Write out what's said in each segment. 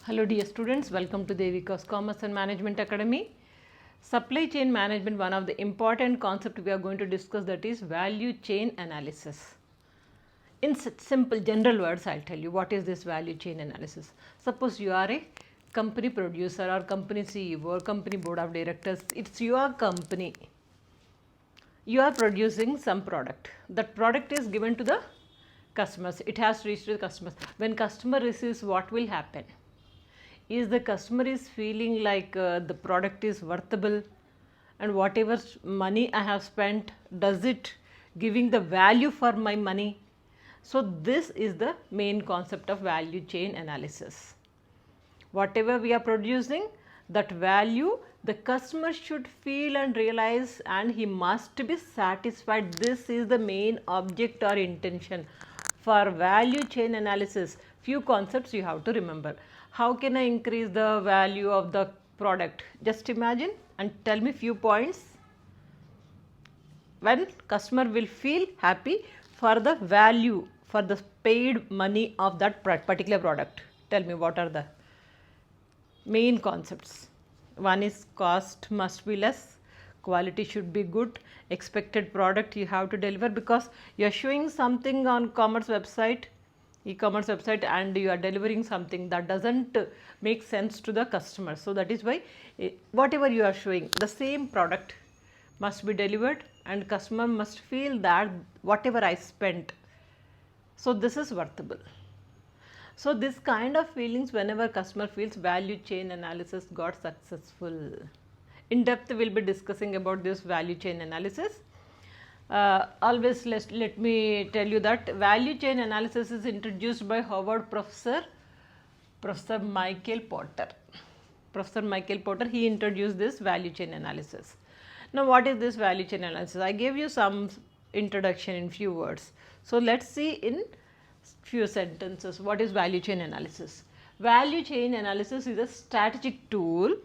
Hello dear students, welcome to Devika's Commerce and Management Academy. Supply chain management, one of the important concept we are going to discuss, that is value chain analysis. In simple general words, I'll tell you what is this value chain analysis. Suppose you are a company producer or company CEO or company board of directors, it's your company. You are producing some product. That product is given to the customers. It has reached the customers. When customer receives, what will happen? Is the customer is feeling like the product is worthable, and whatever money I have spent, does it giving the value for my money? So this is the main concept of value chain analysis. Whatever we are producing, that value the customer should feel and realize, and he must be satisfied. This is the main object or intention. For value chain analysis, few concepts you have to remember. How can I increase the value of the product? Just imagine and tell me few points. When customer will feel happy for the value, for the paid money of that particular product. Tell me what are the main concepts. One is cost must be less, quality should be good, expected product you have to deliver, because you are showing something on commerce website, e-commerce website, and you are delivering something that doesn't make sense to the customer. So that is why whatever you are showing, the same product must be delivered and customer must feel that whatever I spent, so this is worthable. So this kind of feelings, whenever customer feels, value chain analysis got successful. In depth we will be discussing about this value chain analysis. Always let me tell you that value chain analysis is introduced by Harvard Professor Michael Porter. Professor Michael Porter, he introduced this value chain analysis. Now what is this value chain analysis? I gave you some introduction in few words. So let's see in few sentences what is value chain analysis. Value chain analysis is a strategic tool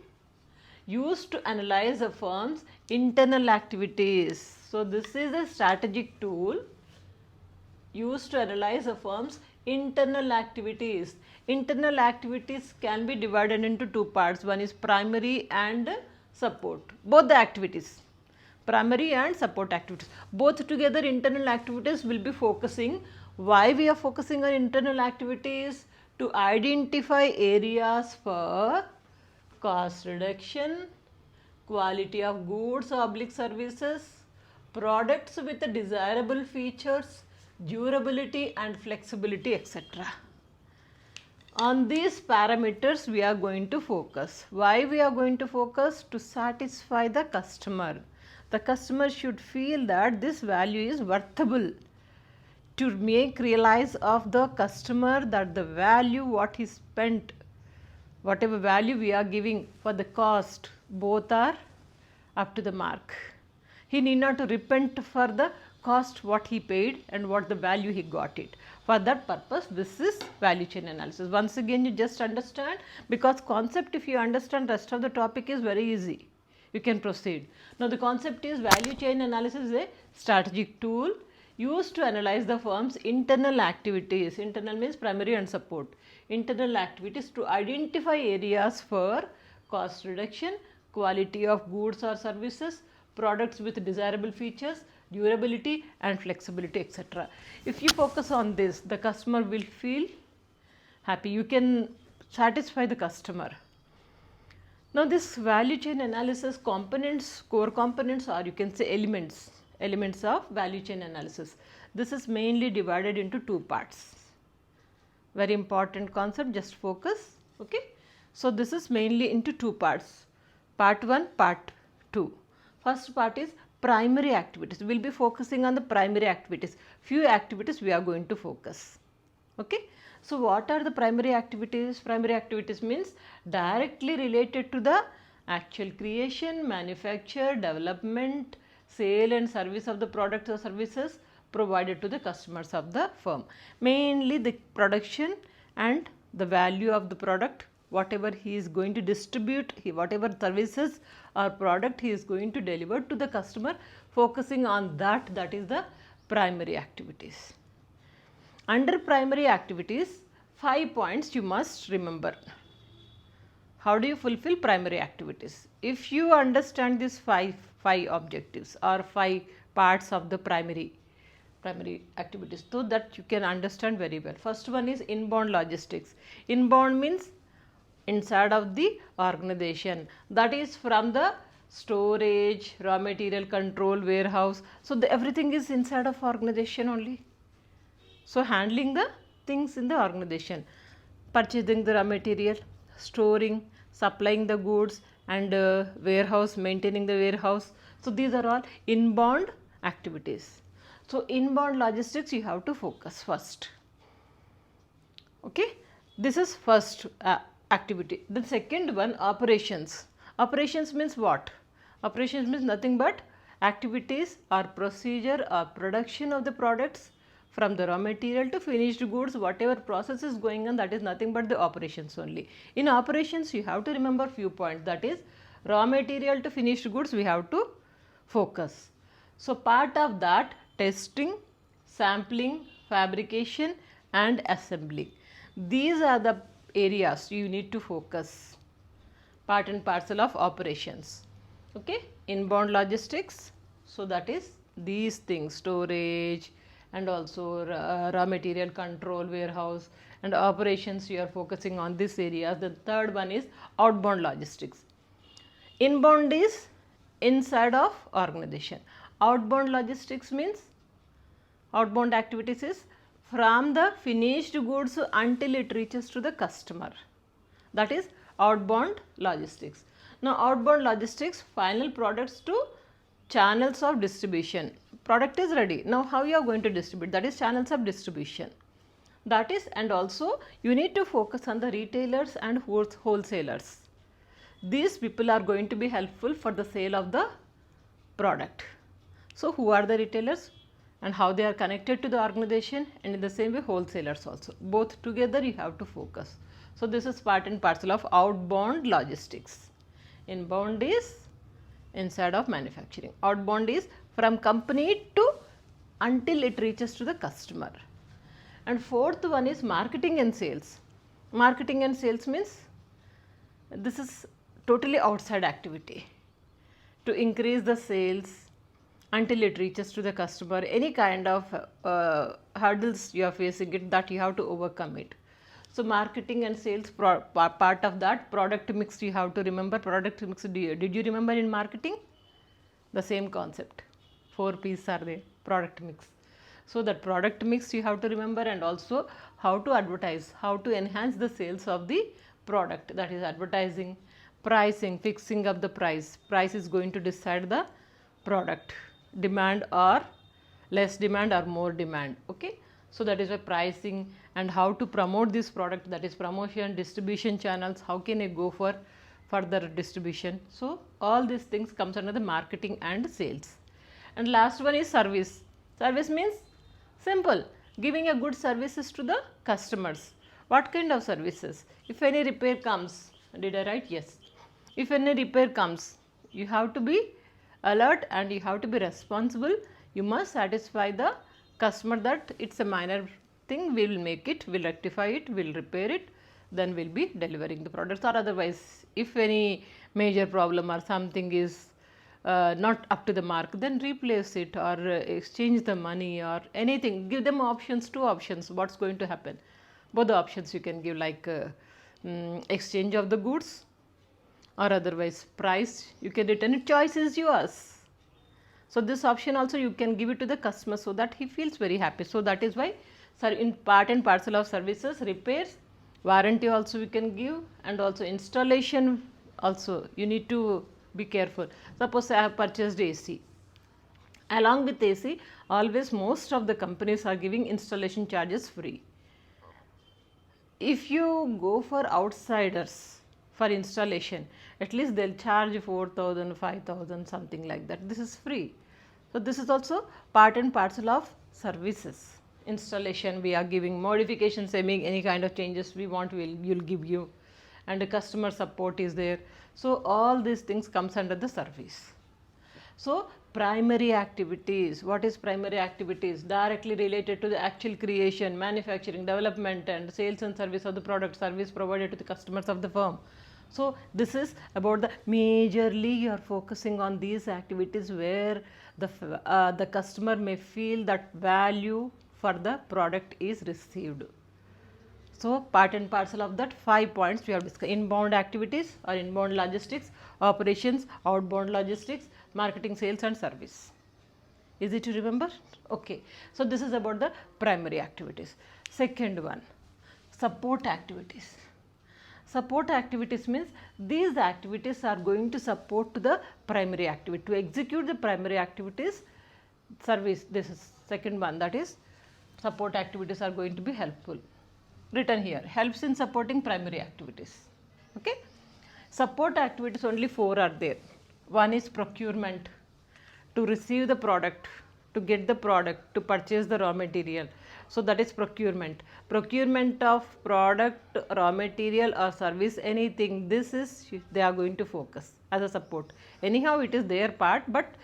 used to analyze a firm's internal activities. So this is a strategic tool used to analyze a firm's internal activities. Internal activities can be divided into two parts. One is primary and support. Both the activities, primary and support activities, both together internal activities will be focusing. Why we are focusing on internal activities? To identify areas for cost reduction, quality of goods or services, products with desirable features, durability and flexibility, etc. On these parameters we are going to focus. Why we are going to focus? To satisfy the customer. The customer should feel that this value is worthable. To make realize of the customer that the value what he spent, whatever value we are giving for the cost, both are up to the mark. He need not to repent for the cost what he paid and what the value he got it. For that purpose, this is value chain analysis. Once again, you just understand, because concept if you understand, rest of the topic is very easy. You can proceed. Now the concept is value chain analysis is a strategic tool used to analyze the firm's internal activities. Internal means primary and support. Internal activities to identify areas for cost reduction, quality of goods or services, products with desirable features, durability and flexibility, etc. If you focus on this, the customer will feel happy. You can satisfy the customer. Now this value chain analysis components, core components, or you can say elements of value chain analysis. This is mainly divided into two parts. Very important concept, just focus. Okay. So this is mainly into two parts. Part 1, part 2. First part is primary activities. We will be focusing on the primary activities. Few activities we are going to focus. Okay. So what are the primary activities? Primary activities means directly related to the actual creation, manufacture, development, sale and service of the products or services provided to the customers of the firm. Mainly the production and the value of the product, whatever he is going to distribute, whatever services or product he is going to deliver to the customer, focusing on that, that is the primary activities. Under primary activities, 5 points you must remember. how do you fulfill primary activities? If you understand these five objectives or 5 parts of the primary activities, so that you can understand very well. First one is inbound logistics. Inbound means inside of the organization, that is from the storage, raw material control, warehouse. So everything is inside of organization only. So handling the things in the organization, purchasing the raw material, storing, supplying the goods, and warehouse, maintaining the warehouse. So these are all inbound activities. So inbound logistics you have to focus first. Okay, this is first activity. The second one, operations. Operations means what? Operations means nothing but activities or procedure or production of the products from the raw material to finished goods, whatever process is going on, that is nothing but the operations only. In operations you have to remember few points, that is raw material to finished goods we have to focus. So part of that, testing, sampling, fabrication and assembly. These are the areas you need to focus, part and parcel of operations. Okay, inbound logistics, so that is these things, storage and also raw material control, warehouse, and operations you are focusing on this area. The third one is outbound logistics. Inbound is inside of organization. Outbound logistics means, outbound activities is from the finished goods until it reaches to the customer. That is outbound logistics. Now outbound logistics, final products to channels of distribution. Product is ready. Now how you are going to distribute? That is channels of distribution. That is, and also you need to focus on the retailers and wholesalers. These people are going to be helpful for the sale of the product. So who are the retailers and how they are connected to the organization, and in the same way wholesalers also. Both together you have to focus. So this is part and parcel of outbound logistics. Inbound is inside of manufacturing. Outbound is from company to until it reaches to the customer. And fourth one is marketing and sales. Marketing and sales means this is totally outside activity to increase the sales until it reaches to the customer. Any kind of hurdles you are facing it, that you have to overcome it. So marketing and sales, part of that. Product mix you have to remember. Product mix, did you remember in marketing? The same concept. 4 P's are there, product mix. So that product mix you have to remember, and also how to advertise, how to enhance the sales of the product, that is advertising, pricing, fixing of the price. Price is going to decide the product, demand or less demand or more demand. Okay, so that is why pricing, and how to promote this product, that is promotion, distribution channels, how can I go for further distribution. So all these things comes under the marketing and sales. And last one is service. Service means simple, giving a good services to the customers. What kind of services? If any repair comes, did I write? Yes. If any repair comes, you have to be alert and you have to be responsible. You must satisfy the customer that it's a minor thing, we will make it, we'll rectify it, we'll repair it, then we'll be delivering the products. Or otherwise, if any major problem or something is not up to the mark, then replace it or exchange the money or anything. Give them options, 2 options, what's going to happen. Both the options you can give, like exchange of the goods or otherwise price, you can return it, choice is yours. So this option also you can give it to the customer so that he feels very happy. So that is why, sir, in part and parcel of services, repairs, warranty also we can give, and also installation also you need to be careful. Suppose I have purchased AC. Along with AC, always most of the companies are giving installation charges free. If you go for outsiders for installation, at least they'll charge 4,000, 5,000, something like that. This is free. So this is also part and parcel of services. Installation we are giving, modifications, any kind of changes we want, you'll give you, and the customer support is there. So all these things comes under the service. So primary activities, what is primary activities? Directly related to the actual creation, manufacturing, development and sales and service of the product, service provided to the customers of the firm. So this is about the majorly you are focusing on these activities where the customer may feel that value for the product is received. So part and parcel of that 5 points we have discussed: inbound activities or inbound logistics, operations, outbound logistics, marketing, sales and service. Easy to remember? Okay. So this is about the primary activities. Second one, support activities. Support activities means these activities are going to support to the primary activity. To execute the primary activities, service, this is second one, that is support activities are going to be helpful. Written here, helps in supporting primary activities. Okay. Support activities only 4 are there. One is procurement, to receive the product, to get the product, to purchase the raw material. So that is procurement. Procurement of product, raw material or service, anything, this is they are going to focus as a support. Anyhow it is their part, but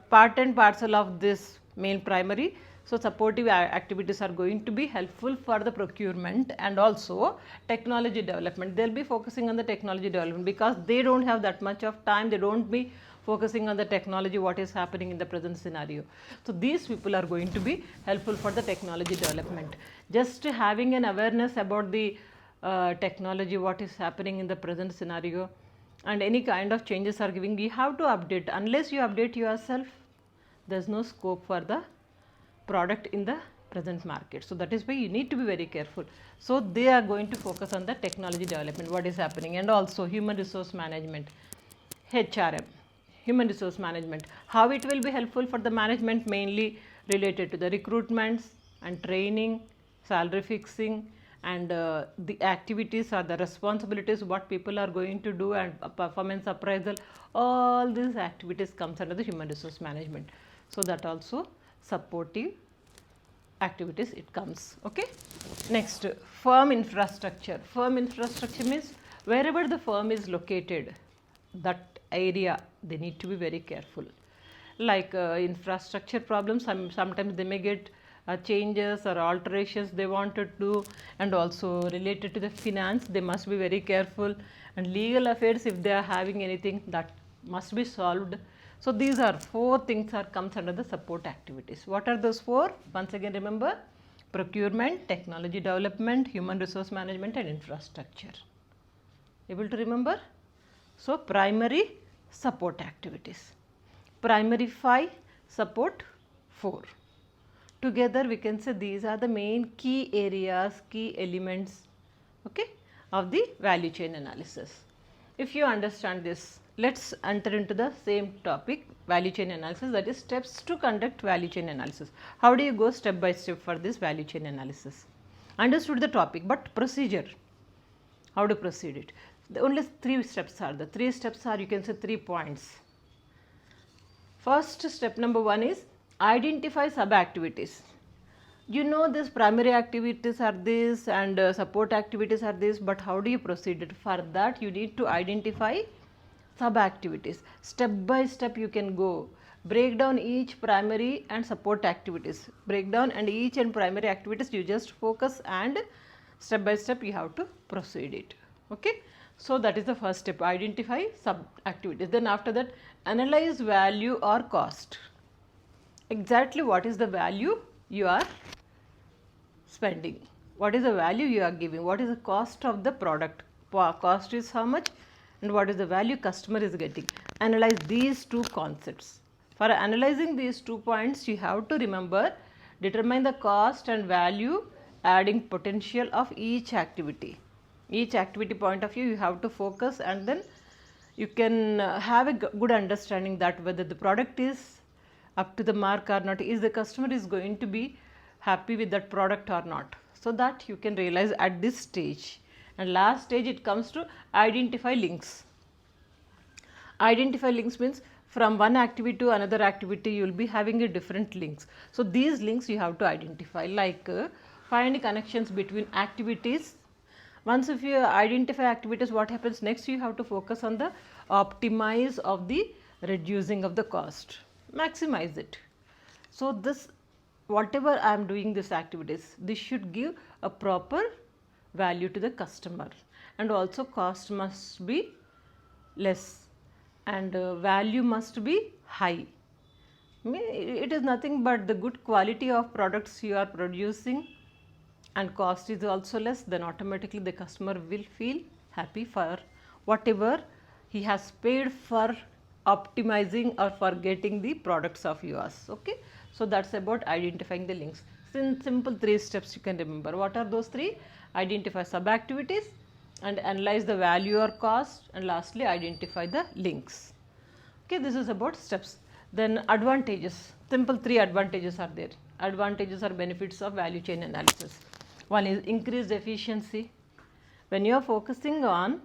part and parcel of this main primary. So supportive activities are going to be helpful for the procurement and also technology development. They will be focusing on the technology development because they do not have that much of time, they do not be focusing on the technology what is happening in the present scenario. So these people are going to be helpful for the technology development. Just having an awareness about the technology what is happening in the present scenario and any kind of changes are giving, you have to update. Unless you update yourself, there is no scope for the product in the present market. So that is why you need to be very careful. So they are going to focus on the technology development what is happening, and also human resource management, HRM, human resource management. How it will be helpful for the management? Mainly related to the recruitments and training, salary fixing and the activities or the responsibilities what people are going to do and performance appraisal. All these activities comes under the human resource management. So that also supportive activities it comes. Okay. Next, firm infrastructure. Firm infrastructure means wherever the firm is located, that area they need to be very careful. Like infrastructure problems, sometimes they may get changes or alterations they want to do, and also related to the finance they must be very careful, and legal affairs if they are having anything that must be solved. So these are 4 things are comes under the support activities. What are those 4? Once again remember: procurement, technology development, human resource management and infrastructure. Able to remember? So primary, support activities. Primary 5, support 4. Together we can say these are the main key areas, key elements, okay, of the value chain analysis. If you understand this, let's enter into the same topic, value chain analysis, that is steps to conduct value chain analysis. How do you go step by step for this value chain analysis? Understood the topic, but procedure, how to proceed it? The only 3 steps are, the 3 steps are, you can say 3 points. First step number 1 is identify sub activities. You know this primary activities are this and support activities are this, but how do you proceed it? For that you need to identify sub activities. Step by step you can go. Break down each primary and support activities. Break down and each and primary activities you just focus and step by step you have to proceed it. Okay. So that is the first step, identify sub activities. Then after that, analyze value or cost. Exactly what is the value you are spending, what is the value you are giving, what is the cost of the product, cost is how much and what is the value customer is getting. Analyze these 2 concepts. For analyzing these 2 points you have to remember, determine the cost and value adding potential of each activity. Each activity point of view you have to focus, and then you can have a good understanding that whether the product is up to the mark or not, is the customer is going to be happy with that product or not. So that you can realize at this stage. And last stage it comes to identify links. Identify links means from one activity to another activity you will be having a different links. So these links you have to identify, like find connections between activities. Once if you identify activities, what happens next? You have to focus on the optimize of the reducing of the cost, maximize it. So this whatever I am doing this activities, this should give a proper value to the customer, and also cost must be less, and value must be high. It is nothing but the good quality of products you are producing and cost is also less, then automatically the customer will feel happy for whatever he has paid for optimizing or for getting the products of yours. Okay. So, that is about identifying the links. In simple 3 steps you can remember. What are those 3? Identify sub activities and analyze the value or cost, and lastly identify the links. Okay, this is about steps. Then advantages, simple 3 advantages are there. Advantages or benefits of value chain analysis. One is increased efficiency. When you are focusing on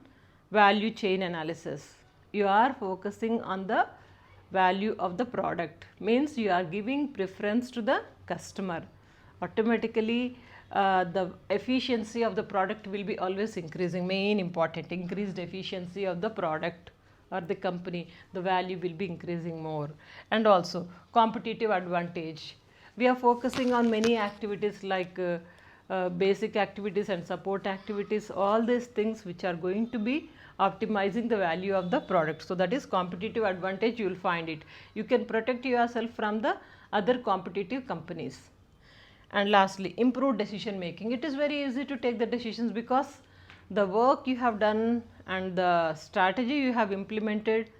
value chain analysis, you are focusing on the value of the product, means you are giving preference to the customer. Automatically the efficiency of the product will be always increasing, main important, increased efficiency of the product or the company, the value will be increasing more. And also competitive advantage, we are focusing on many activities like basic activities and support activities, all these things which are going to be optimizing the value of the product. So, that is competitive advantage, you will find it. You can protect yourself from the other competitive companies. And lastly, improved decision making. It is very easy to take the decisions because the work you have done and the strategy you have implemented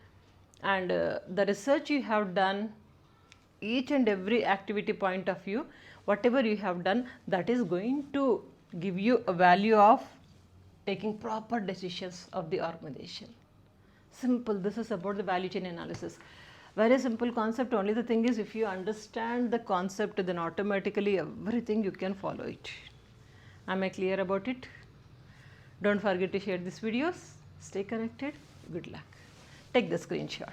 and the research you have done, each and every activity point of view, whatever you have done, that is going to give you a value of taking proper decisions of the organization. Simple, this is about the value chain analysis. Very simple concept, only the thing is if you understand the concept, then automatically everything you can follow it. Am I clear about it? Don't forget to share these videos. Stay connected. Good luck. Take the screenshot.